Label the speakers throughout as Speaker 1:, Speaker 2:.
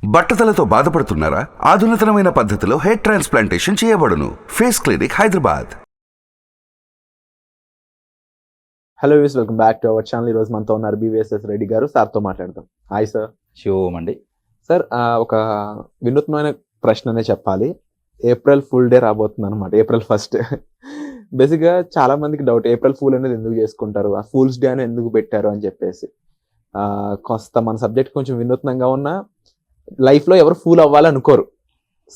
Speaker 1: బట్టతలతో బాధపడుతున్నారా? ఆధునితనమైన పద్ధతిలో hair transplantation చేయబడును. Face clinic Hyderabad.
Speaker 2: Hello views, welcome back to our channel. ఈరోజు మనతో ఉన్నారు BVSS రెడ్డి గారు. సార్తో మాట్లాడదాం. Hi sir.
Speaker 3: శివం అండి.
Speaker 2: సార్, ఒక వినూత్నమైన ప్రశ్ననే చెప్పాలి. ఏప్రిల్ ఫుల్ డే రాబోతుంది అనమాట, April 1st. బేసిక్గా చాలా మందికి డౌట్, ఏప్రిల్ ఫూల్ అనేది ఎందుకు చేసుకుంటారు, ఆ ఫూల్స్ డే అని ఎందుకు పెట్టారు అని చెప్పేసి. కాస్త మన సబ్జెక్ట్ కొంచెం వినూత్నంగా ఉన్న, లైఫ్లో ఎవరు ఫూల్ అవ్వాలనుకోరు.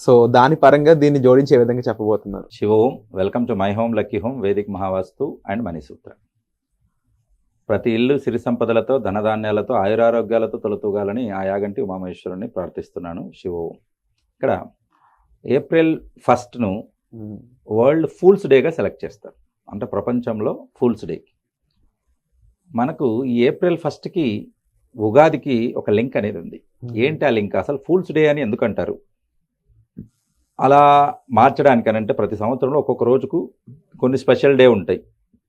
Speaker 2: సో దాని పరంగా దీన్ని జోడించే విధంగా చెప్పబోతున్నారు.
Speaker 3: Shivam, welcome to my home lucky home, Vedic Mahavastu and Manisutra. ప్రతి ఇల్లు సిరి సంపదలతో, ధనధాన్యాలతో, ఆయురారోగ్యాలతో తొలతూగాలని ఆ యాగంటి ఉమామహేశ్వరుని ప్రార్థిస్తున్నాను. శివం, ఇక్కడ ఏప్రిల్ 1st వరల్డ్ ఫూల్స్ డేగా సెలెక్ట్ చేస్తారు. అంటే ప్రపంచంలో ఫూల్స్ డే. మనకు ఈ ఏప్రిల్ 1st ఉగాదికి ఒక లింక్ అనేది ఉంది. ఏంటి ఆ లింక్? అసలు ఫూల్స్ డే అని ఎందుకు అంటారు? అలా మార్చడానికనంటే ప్రతి సంవత్సరంలో ఒక్కొక్క రోజుకు కొన్ని స్పెషల్ డే ఉంటాయి.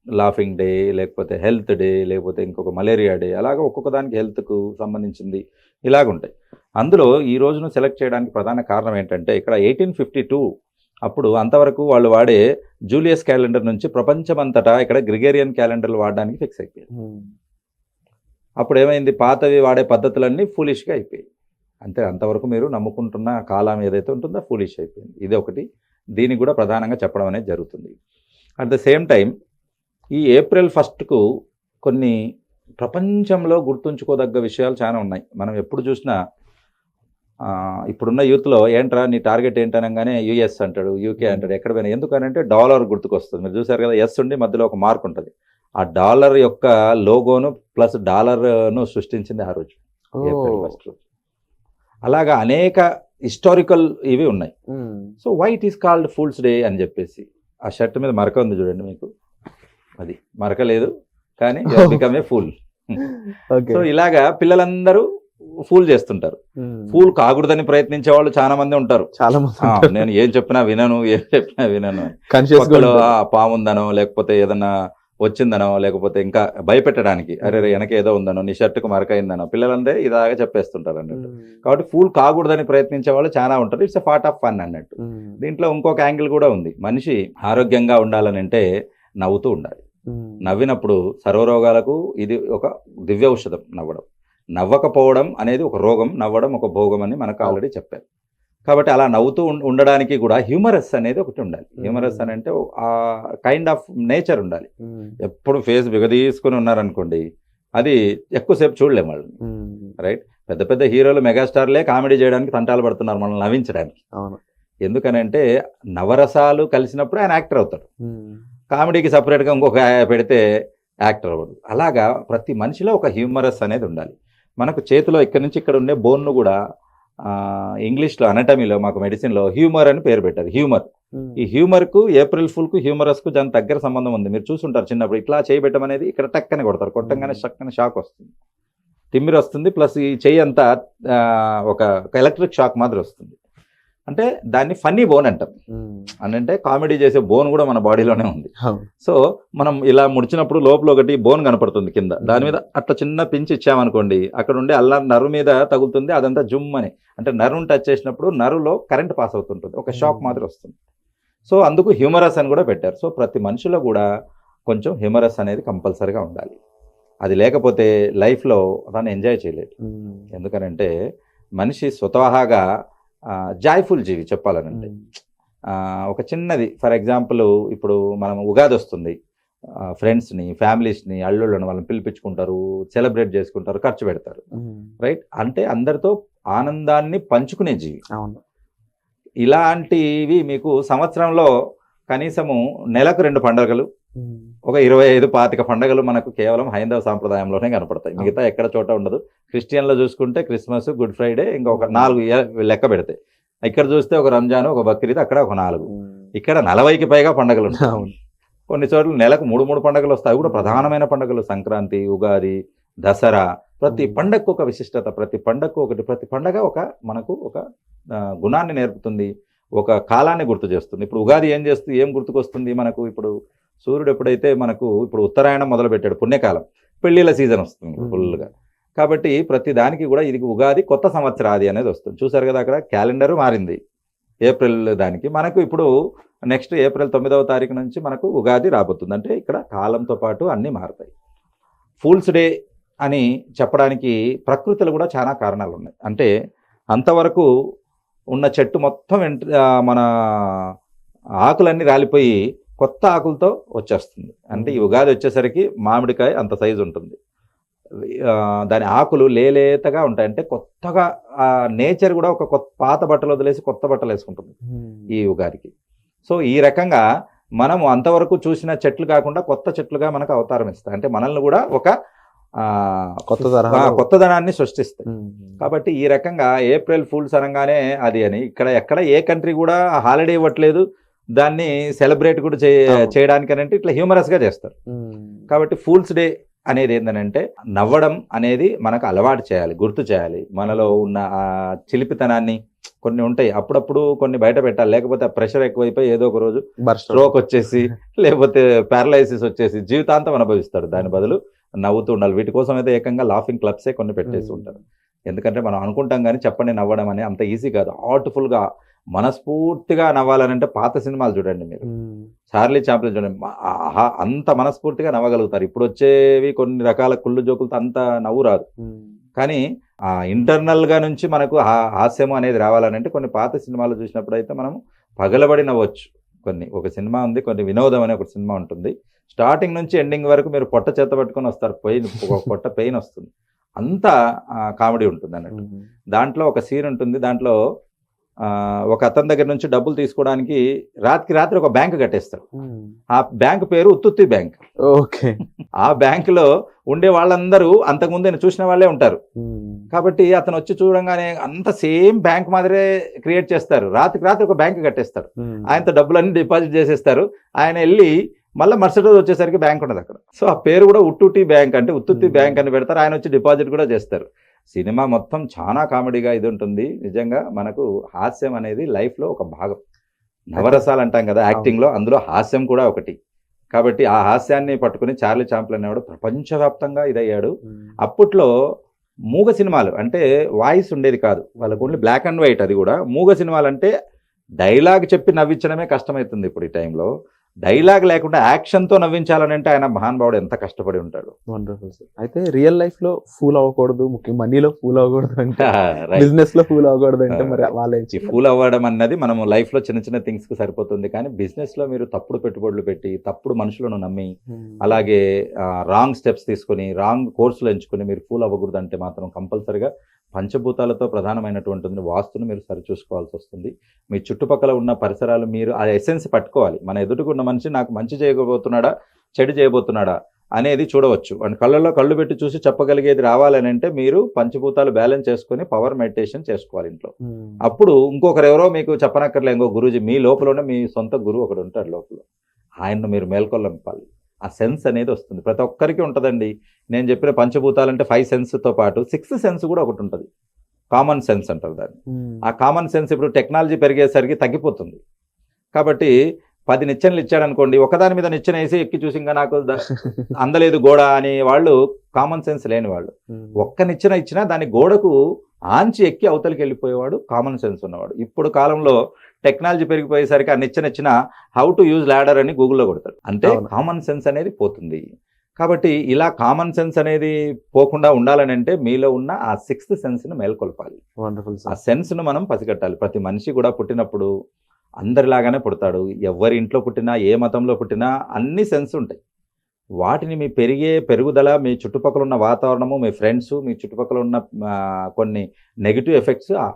Speaker 3: లాఫింగ్ డే, లేకపోతే హెల్త్ డే, లేకపోతే ఇంకొక మలేరియా డే, అలాగా ఒక్కొక్క దానికి హెల్త్కు సంబంధించింది ఇలాగుంటాయి. అందులో ఈ రోజును సెలెక్ట్ చేయడానికి ప్రధాన కారణం ఏంటంటే, ఇక్కడ 1852 అప్పుడు అంతవరకు వాళ్ళు వాడే జూలియస్ క్యాలెండర్ నుంచి ప్రపంచమంతటా ఇక్కడ గ్రిగేరియన్ క్యాలెండర్లు వాడడానికి ఫిక్స్ అయిపోయాయి. అప్పుడు ఏమైంది, పాతవి వాడే పద్ధతులన్నీ ఫూలిష్గా అయిపోయాయి. అంతే, అంతవరకు మీరు నమ్ముకుంటున్న కాలం ఏదైతే ఉంటుందో ఫూలిష్ అయిపోయింది. ఇది ఒకటి, దీనికి కూడా ప్రధానంగా చెప్పడం అనేది జరుగుతుంది. అట్ ద సేమ్ టైం ఈ ఏప్రిల్ 1st కొన్ని ప్రపంచంలో గుర్తుంచుకోదగ్గ విషయాలు చాలా ఉన్నాయి. మనం ఎప్పుడు చూసినా ఇప్పుడున్న యూత్లో ఏంట్రా నీ టార్గెట్ ఏంటనగానే US అంటాడు, UK అంటాడు, ఎక్కడ పోయినా. ఎందుకనంటే డాలర్ గుర్తుకొస్తుంది. మీరు చూసారు కదా, ఎస్ ఉండి మధ్యలో ఒక మార్క్ ఉంటుంది. ఆ డాలర్ యొక్క లోగోను ప్లస్ డాలర్ను సృష్టించింది ఆ రోజు, ఏప్రిల్ 1st. అలాగా అనేక హిస్టారికల్ ఇవి ఉన్నాయి. So why it is called fools day అని చెప్పేసి, ఆ షర్ట్ మీద మరక ఉంది చూడండి మీకు, అది మరక లేదు కానీ బికమ్ ఏ ఫూల్. సో ఇలాగా పిల్లలందరూ ఫూల్ చేస్తుంటారు. ఫూల్ కాకూడదని ప్రయత్నించే వాళ్ళు చాలా మంది ఉంటారు.
Speaker 2: చాలా మంది
Speaker 3: నేను ఏం చెప్పినా వినను, పాముందనో, లేకపోతే ఏదన్నా వచ్చిందనో, లేకపోతే ఇంకా భయపెట్టడానికి అరే వెనక ఏదో ఉందనో, నీ షర్టుకు మరకైందనో పిల్లలందరూ ఇలాగే చెప్పేస్తుంటారు అన్నట్టు. కాబట్టి ఫూల్ కాకూడదని ప్రయత్నించే వాళ్ళు చాలా ఉంటారు. It's a part of fun అన్నట్టు. దీంట్లో ఇంకొక యాంగిల్ కూడా ఉంది. మనిషి ఆరోగ్యంగా ఉండాలని అంటే నవ్వుతూ ఉండాలి. నవ్వినప్పుడు సర్వరోగాలకు ఇది ఒక దివ్య ఔషధం. నవ్వకపోవడం అనేది ఒక రోగం, నవ్వడం ఒక భోగం అని మనకు ఆల్రెడీ చెప్పారు. కాబట్టి అలా నవ్వుతూ ఉండడానికి కూడా హ్యూమరస్ అనేది ఒకటి ఉండాలి. హ్యూమరస్ అని అంటే ఆ కైండ్ ఆఫ్ నేచర్ ఉండాలి. ఎప్పుడు ఫేస్ బిగదీసుకుని ఉన్నారనుకోండి, అది ఎక్కువసేపు చూడలేము వాళ్ళని. రైట్, పెద్ద పెద్ద హీరోలు, మెగాస్టార్లే కామెడీ చేయడానికి తంటాలు పడుతున్నారు మనల్ని నవ్వించడానికి. ఎందుకనంటే నవరసాలు కలిసినప్పుడు ఆయన యాక్టర్ అవుతాడు. కామెడీకి సపరేట్గా ఇంకొక పెడితే యాక్టర్ అవ్వడు. అలాగా ప్రతి మనిషిలో ఒక హ్యూమరస్ అనేది ఉండాలి. మనకు చేతిలో ఇక్కడి నుంచి ఇక్కడ ఉండే బోన్ను కూడా ఇంగ్లీష్లో అనటమీలో, మాకు మెడిసిన్లో హ్యూమర్ అని పేరు పెట్టారు. హ్యూమర్. ఈ హ్యూమర్కు, ఏప్రిల్ ఫుల్కు, హ్యూమరస్కు దాని దగ్గర సంబంధం ఉంది. మీరు చూసుంటారు చిన్నప్పుడు ఇట్లా చేయబెట్టడం అనేది, ఇక్కడ టక్కని కొడతారు, కొట్టంగానే షక్కని షాక్ వస్తుంది, తిమ్మిరి వస్తుంది, ప్లస్ ఈ చెయ్యి అంతా ఒక ఎలక్ట్రిక్ షాక్ మాదిరి వస్తుంది. అంటే దాన్ని ఫన్నీ బోన్ అంటాం. అంటే కామెడీ చేసే బోన్ కూడా మన బాడీలోనే ఉంది. సో మనం ఇలా ముడిచినప్పుడు లోపల ఒకటి బోన్ కనపడుతుంది కింద, దాని మీద అట్లా చిన్న పించి ఇచ్చామనుకోండి, అక్కడ ఉండే నరు మీద తగులుతుంది, అదంతా జుమ్ అని, అంటే నరుని టచ్ చేసినప్పుడు నరులో కరెంట్ పాస్ అవుతుంటుంది, ఒక షాక్ మాదిరి వస్తుంది. సో అందుకు హ్యూమరస్ అని కూడా పెట్టారు. సో ప్రతి మనిషిలో కూడా కొంచెం హ్యూమరస్ అనేది కంపల్సరీగా ఉండాలి. అది లేకపోతే లైఫ్లో దాన్ని ఎంజాయ్ చేయలేదు. ఎందుకనంటే మనిషి స్వతహాగా జాయ్ఫుల్ జీవి చెప్పాలనంటే. ఒక చిన్నది, ఫర్ ఎగ్జాంపుల్ ఇప్పుడు మనం ఉగాది వస్తుంది, ఫ్రెండ్స్ని, ఫ్యామిలీస్ని, అల్లుళ్ళని వాళ్ళని పిలిపించుకుంటారు, సెలబ్రేట్ చేసుకుంటారు, ఖర్చు పెడతారు. రైట్, అంటే అందరితో ఆనందాన్ని పంచుకునే జీవి. ఇలాంటివి మీకు సంవత్సరంలో కనీసము నెలకు 2 పండుగలు, ఒక 25-25 పండుగలు మనకు కేవలం హైందవ సాంప్రదాయంలోనే కనపడతాయి. మిగతా ఎక్కడ చోట ఉండదు. క్రిస్టియన్లో చూసుకుంటే క్రిస్మస్, గుడ్ ఫ్రైడే, ఇంకొక 4 లెక్క పెడితే, ఇక్కడ చూస్తే ఒక రంజాన్, ఒక బక్రీద్, అక్కడ ఒక 4. ఇక్కడ 40కి పైగా పండుగలు ఉంటాయి. కొన్ని చోట్ల నెలకు 3 పండుగలు వస్తాయి. కూడా ప్రధానమైన పండుగలు సంక్రాంతి, ఉగాది, దసరా. ప్రతి పండగకు ఒక విశిష్టత, ప్రతి పండగకు ఒకటి, ప్రతి పండగ మనకు ఒక గుణాన్ని నేర్పుతుంది, ఒక కాలాన్ని గుర్తు చేస్తుంది. ఇప్పుడు ఉగాది ఏం గుర్తుకొస్తుంది మనకు? ఇప్పుడు సూర్యుడు ఎప్పుడైతే మనకు ఇప్పుడు ఉత్తరాయణం మొదలు పెట్టాడు, పుణ్యకాలం, పెళ్లిళ్ళ సీజన్ వస్తుంది ఫుల్గా. కాబట్టి ప్రతి దానికి కూడా ఇది ఉగాది కొత్త సంవత్సరాది అనేది వస్తుంది. చూసారు కదా అక్కడ క్యాలెండర్ మారింది ఏప్రిల్ దానికి. మనకు ఇప్పుడు నెక్స్ట్ ఏప్రిల్ 9వ తారీఖు నుంచి మనకు ఉగాది రాబోతుంది. అంటే ఇక్కడ కాలంతో పాటు అన్నీ మారుతాయి. ఫూల్స్ డే అని చెప్పడానికి ప్రకృతిలో కూడా చాలా కారణాలు ఉన్నాయి. అంటే అంతవరకు ఉన్న చెట్టు మొత్తం మన ఆకులన్నీ రాలిపోయి కొత్త ఆకులతో వచ్చేస్తుంది. అంటే ఈ ఉగాది వచ్చేసరికి మామిడికాయ అంత సైజు ఉంటుంది, దాని ఆకులు లేలేతగా ఉంటాయి. అంటే కొత్తగా నేచర్ కూడా ఒక పాత బట్టలు వదిలేసి కొత్త బట్టలు వేసుకుంటుంది ఈ ఉగాదికి. సో ఈ రకంగా మనము అంతవరకు చూసిన చెట్లు కాకుండా కొత్త చెట్లుగా మనకు అవతారం ఇస్తాయి. అంటే మనల్ని కూడా ఒక కొత్తదనాన్ని సృష్టిస్తాయి. కాబట్టి ఈ రకంగా ఏప్రిల్ ఫూల్స్ అనగానే అది అని ఎక్కడ ఏ కంట్రీ కూడా హాలిడే ఇవ్వట్లేదు, దాన్ని సెలబ్రేట్ కూడా చేయడానికనంటే ఇట్లా హ్యూమరస్ గా చేస్తారు. కాబట్టి ఫూల్స్ డే అనేది ఏంటంటే నవ్వడం అనేది మనకు అలవాటు చేయాలి, గుర్తు చేయాలి. మనలో ఉన్న ఆ చిలిపితనాన్ని కొన్ని ఉంటాయి, అప్పుడప్పుడు కొన్ని బయట పెట్టాలి. లేకపోతే ప్రెషర్ ఎక్కువైపోయి ఏదో ఒక రోజు స్ట్రోక్ వచ్చేసి లేకపోతే పారలైసిస్ వచ్చేసి జీవితాంతం అనుభవిస్తాడు. దాని బదులు నవ్వుతూ ఉండాలి. వీటి కోసం అయితే ఏకంగా లాఫింగ్ క్లబ్సే కొన్ని పెట్టేసి ఉంటారు. ఎందుకంటే మనం అనుకుంటాం కానీ చెప్పండి నవ్వడం అని అంత ఈజీ కాదు. హార్ట్ఫుల్గా మనస్ఫూర్తిగా నవ్వాలనంటే పాత సినిమాలు చూడండి మీరు, చార్లీ చాప్లిన్ చూడండి, అంత మనస్ఫూర్తిగా నవ్వగలుగుతారు. ఇప్పుడు వచ్చేవి కొన్ని రకాల కుళ్ళు జోకులతో అంత నవ్వు రాదు. కానీ ఆ ఇంటర్నల్ గా నుంచి మనకు హాస్యం అనేది రావాలనంటే కొన్ని పాత సినిమాలు చూసినప్పుడు అయితే మనం పగలబడి నవ్వచ్చు. ఒక సినిమా ఉంది, కొన్ని వినోదం అనే ఒక సినిమా ఉంటుంది, స్టార్టింగ్ నుంచి ఎండింగ్ వరకు మీరు పొట్ట చేత పట్టుకొని వస్తారు, పొట్ట పెయిన్ వస్తుంది, అంత కామెడీ ఉంటుంది అన్నట్టు. దాంట్లో ఒక సీన్ ఉంటుంది, దాంట్లో ఒక అతని దగ్గర నుంచి డబ్బులు తీసుకోవడానికి రాత్రి ఒక బ్యాంక్ కట్టేస్తారు. ఆ బ్యాంక్ పేరు ఉత్తుత్తి బ్యాంక్.
Speaker 2: ఓకే.
Speaker 3: ఆ బ్యాంకులో ఉండే వాళ్ళందరూ అంతకుముందు చూసిన వాళ్ళే ఉంటారు. కాబట్టి అతను వచ్చి చూడంగానే అంత సేమ్ బ్యాంక్ మాదిరే క్రియేట్ చేస్తారు. రాత్రి ఒక బ్యాంక్ కట్టేస్తారు, ఆయనతో డబ్బులన్నీ డిపాజిట్ చేసేస్తారు. ఆయన వెళ్ళి మళ్ళీ మరుసటి రోజు వచ్చేసరికి బ్యాంక్ ఉండదు అక్కడ. సో ఆ పేరు కూడా ఉట్టుటి బ్యాంక్, అంటే ఉత్తుత్తి బ్యాంక్ అని పెడతారు. ఆయన వచ్చి డిపాజిట్ కూడా చేస్తారు. సినిమా మొత్తం చాలా కామెడీగా ఇది ఉంటుంది. నిజంగా మనకు హాస్యం అనేది లైఫ్లో ఒక భాగం. నవరసాలు అంటాం కదా యాక్టింగ్లో, అందులో హాస్యం కూడా ఒకటి. కాబట్టి ఆ హాస్యాన్ని పట్టుకుని చార్లీ చాప్లిన్ అనేవాడు ప్రపంచవ్యాప్తంగా ఇదయ్యాడు. అప్పట్లో మూగ సినిమాలు అంటే వాయిస్ ఉండేది కాదు, వాళ్ళకు ఓన్లీ బ్లాక్ అండ్ వైట్. అది కూడా మూగ సినిమాలు అంటే డైలాగ్ చెప్పి నవ్వించడమే కష్టమవుతుంది. ఇప్పుడు ఈ టైంలో డైలాగ్ లేకుండా యాక్షన్తో నవ్వించాలని అంటే ఆయన మహానుభావుడు ఎంత కష్టపడి ఉంటాడు.
Speaker 2: Wonderful sir. అయితే రియల్ లైఫ్ లో ఫూల్ అవ్వకూడదు, ముఖ్యంగా మనీలో ఫూల్ అవ్వకూడదు అంటే, బిజినెస్ లో ఫూల్ అవ్వకూడదు అంటే మరి వాళ్ళ
Speaker 3: ఫూల్ అవ్వడం అన్నది మనం లైఫ్ లో చిన్న థింగ్స్ కి సరిపోతుంది. కానీ బిజినెస్ లో మీరు తప్పుడు పెట్టుబడులు పెట్టి తప్పుడు మనుషులను నమ్మి అలాగే రాంగ్ స్టెప్స్ తీసుకుని రాంగ్ కోర్సులు ఎంచుకుని మీరు ఫూల్ అవ్వకూడదు అంటే మాత్రం కంపల్సరిగా పంచభూతాలతో ప్రధానమైనటువంటి వాస్తును మీరు సరిచూసుకోవాల్సి వస్తుంది. మీ చుట్టుపక్కల ఉన్న పరిసరాలు మీరు ఆ ఎసెన్స్ పట్టుకోవాలి. మన ఎదుటికున్న మనిషి నాకు మంచి చేయబోతున్నాడా చెడు చేయబోతున్నాడా అనేది చూడవచ్చు. అండ్ కళ్ళల్లో కళ్ళు పెట్టి చూసి చెప్పగలిగేది రావాలని అంటే మీరు పంచభూతాలు బ్యాలెన్స్ చేసుకుని పవర్ మెడిటేషన్ చేసుకోవాలి ఇంట్లో. అప్పుడు ఇంకొకరు ఎవరో మీకు చెప్పనక్కర్లే, ఇంకో గురూజీ మీ లోపలనే మీ సొంత గురువు ఒకడు ఉంటాడు లోపల, ఆయన్ను మీరు మేల్కొల్లంపాలి. ఆ సెన్స్ అనేది వస్తుంది, ప్రతి ఒక్కరికి ఉంటుందండి. నేను చెప్పిన పంచభూతాలంటే 5 సెన్స్తో పాటు 6th సెన్స్ కూడా ఒకటి ఉంటుంది, కామన్ సెన్స్ అంటారు దాన్ని. ఆ కామన్ సెన్స్ ఇప్పుడు టెక్నాలజీ పెరిగేసరికి తగ్గిపోతుంది. కాబట్టి 10 నిచ్చెనలు ఇచ్చాడనుకోండి, ఒకదాని మీద నిచ్చెన వేసి ఎక్కి చూసి ఇంకా నాకు అందలేదు గోడ అని వాళ్ళు కామన్ సెన్స్ లేని వాళ్ళు. ఒక్క నిచ్చెన ఇచ్చినా దాని గోడకు ఆంచి ఎక్కి అవతలికి వెళ్ళిపోయేవాడు కామన్ సెన్స్ ఉన్నవాడు. ఇప్పుడు కాలంలో టెక్నాలజీ పెరిగిపోయేసరికి ఆ నిచ్చెన హౌ టు యూజ్ ల్యాడర్ అని గూగుల్లో కొడతాడు, అంటే కామన్ సెన్స్ అనేది పోతుంది. కాబట్టి ఇలా కామన్ సెన్స్ అనేది పోకుండా ఉండాలని అంటే మీలో ఉన్న ఆ 6th సెన్స్ని మేల్కొల్పాలి.
Speaker 2: వండర్ఫుల్.
Speaker 3: ఆ సెన్స్ను మనం పసిగట్టాలి. ప్రతి మనిషి కూడా పుట్టినప్పుడు అందరిలాగానే పుడతాడు. ఎవరి ఇంట్లో పుట్టినా ఏ మతంలో పుట్టినా అన్ని సెన్స్ ఉంటాయి. వాటిని మీ పెరుగుదల, మీ చుట్టుపక్కల ఉన్న వాతావరణము, మీ ఫ్రెండ్స్, మీ చుట్టుపక్కల ఉన్న కొన్ని నెగిటివ్ ఎఫెక్ట్స్ ఆ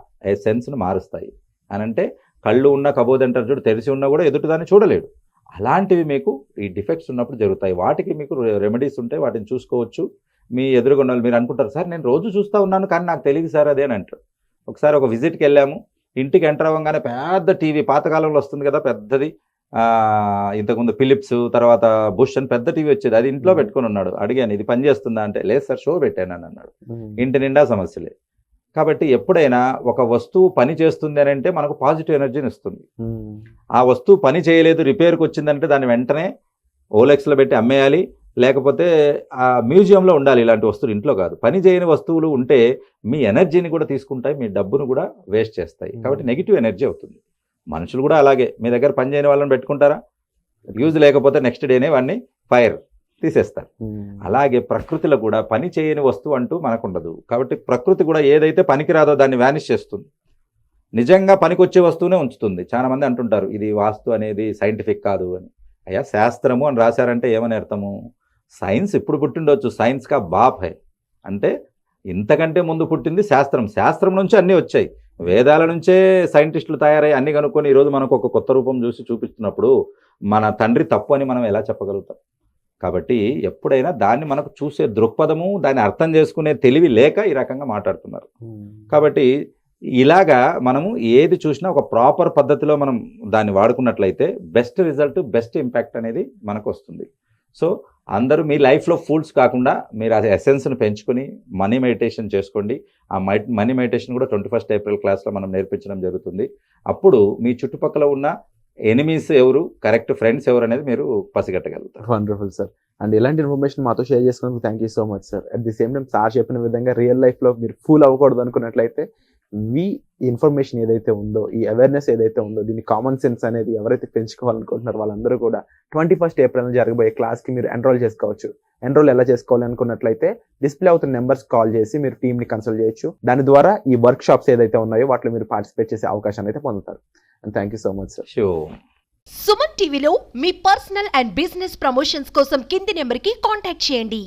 Speaker 3: సెన్స్ను మారుస్తాయి. అని అంటే కళ్ళు ఉన్న కబోద్ అంటారు చూడు, తెరిచి ఉన్నా కూడా ఎదుటిదాన్ని చూడలేడు. అలాంటివి మీకు ఈ డిఫెక్ట్స్ ఉన్నప్పుడు జరుగుతాయి. వాటికి మీకు రెమెడీస్ ఉంటాయి, వాటిని చూసుకోవచ్చు. మీ ఎదురుగుండా మీరు అనుకుంటారు సార్ నేను రోజు చూస్తూ ఉన్నాను కానీ నాకు తెలియదు సార్ అదే అని అంటారు. ఒకసారి ఒక విజిట్కి వెళ్ళాము, ఇంటికి ఎంటర్ అవ్వగానే పెద్ద టీవీ, పాతకాలంలో వస్తుంది కదా పెద్దది, ఇంతకుముందు ఫిలిప్స్ తర్వాత బుష్ అని పెద్ద టీవీ వచ్చేది, అది ఇంట్లో పెట్టుకుని ఉన్నాడు. అడిగాను ఇది పని చేస్తుందా అంటే లేదు సార్ షో పెట్టాను అని అన్నాడు. ఇంటి నిండా సమస్యలే. కాబట్టి ఎప్పుడైనా ఒక వస్తువు పని చేస్తుంది అని అంటే మనకు పాజిటివ్ ఎనర్జీని ఇస్తుంది. ఆ వస్తువు పని చేయలేదు, రిపేర్కి వచ్చిందంటే దాన్ని వెంటనే ఓలెక్స్లో పెట్టి అమ్మేయాలి, లేకపోతే ఆ మ్యూజియంలో ఉండాలి ఇలాంటి వస్తువులు, ఇంట్లో కాదు. పని చేయని వస్తువులు ఉంటే మీ ఎనర్జీని కూడా తీసుకుంటాయి, మీ డబ్బును కూడా వేస్ట్ చేస్తాయి. కాబట్టి నెగిటివ్ ఎనర్జీ అవుతుంది. మనుషులు కూడా అలాగే, మీ దగ్గర పని చేయని వాళ్ళని పెట్టుకుంటారా? యూజ్ లేకపోతే నెక్స్ట్ డేనే వాడిని ఫైర్ తీసేస్తారు. అలాగే ప్రకృతిలో కూడా పని చేయని వస్తువు అంటూ మనకు ఉండదు. కాబట్టి ప్రకృతి కూడా ఏదైతే పనికిరాదో దాన్ని వ్యానిష్ చేస్తుంది, నిజంగా పనికొచ్చే వస్తువునే ఉంచుతుంది. చాలా మంది అంటుంటారు ఇది వాస్తు అనేది సైంటిఫిక్ కాదు అని. అయ్యా శాస్త్రము అని రాశారంటే ఏమని అర్థము? సైన్స్ ఇప్పుడు పుట్టిండొచ్చు, సైన్స్ కా బాప్ హై అంటే ఇంతకంటే ముందు పుట్టింది శాస్త్రం. శాస్త్రం నుంచి అన్నీ వచ్చాయి, వేదాల నుంచే సైంటిస్టులు తయారై అన్ని కనుక్కొని ఈరోజు మనకు ఒక కొత్త రూపం చూసి చూపిస్తున్నప్పుడు మన తండ్రి తప్పు అని మనం ఎలా చెప్పగలుగుతాం? కాబట్టి ఎప్పుడైనా దాన్ని మనకు చూసే దృక్పథము, దాన్ని అర్థం చేసుకునే తెలివి లేక ఈ రకంగా మాట్లాడుతున్నారు. కాబట్టి ఇలాగా మనము ఏది చూసినా ఒక ప్రాపర్ పద్ధతిలో మనం దాన్ని వాడుకున్నట్లయితే బెస్ట్ రిజల్ట్, బెస్ట్ ఇంపాక్ట్ అనేది మనకు వస్తుంది. సో అందరూ మీ లైఫ్లో ఫూల్స్ కాకుండా మీరు ఆ ఎసెన్స్ని పెంచుకొని మనీ మెడిటేషన్ చేసుకోండి. ఆ మనీ మెడిటేషన్ కూడా 21 ఏప్రిల్ క్లాస్లో మనం నేర్పించడం జరుగుతుంది. అప్పుడు మీ చుట్టుపక్కల ఉన్న ఎనిమీస్ ఎవరు, కరెక్ట్ ఫ్రెండ్స్ ఎవరు అనేది మీరు పసిగట్టగలుగుతారు.
Speaker 2: Wonderful sir. అండ్ ఇలాంటి ఇన్ఫర్మేషన్ మాతో షేర్ చేసుకున్నందుకు thank you so much sir. At the same time sir చెప్పిన విధంగా రియల్ లైఫ్లో మీరు ఫూల్ అవ్వకూడదు అనుకున్నట్లయితే ఈ ఇన్ఫర్మేషన్ ఏదైతే ఉందో, ఈ అవేర్నెస్ ఏదైతే ఉందో, దీన్ని కామన్ సెన్స్ అనేది ఎవరైతే పెంచుకోవాలనుకుంటున్నారో వాళ్ళందరూ కూడా 21 ఏప్రిల్ జరగబోయే క్లాస్కి మీరు ఎన్రోల్ చేసుకోవచ్చు. ఎన్రోల్ ఎలా చేసుకోవాలి అనుకున్నట్లయితే డిస్ప్లే అవుతున్న నెంబర్స్ కాల్ చేసి మీరు టీమ్ని కన్సల్ట్ చేయొచ్చు. దాని ద్వారా ఈ వర్క్ షాప్స్ ఏదైతే ఉన్నాయో వాటిలో మీరు పార్టిసిపేట్ చేసే అవకాశాన్ని అయితే పొందుతారు. And thank you so much sir.
Speaker 4: Suman టీవీలో మీ పర్సనల్ అండ్ బిజినెస్ ప్రమోషన్స్ కోసం కింది నెంబర్కి కాంటాక్ట్ చేయండి.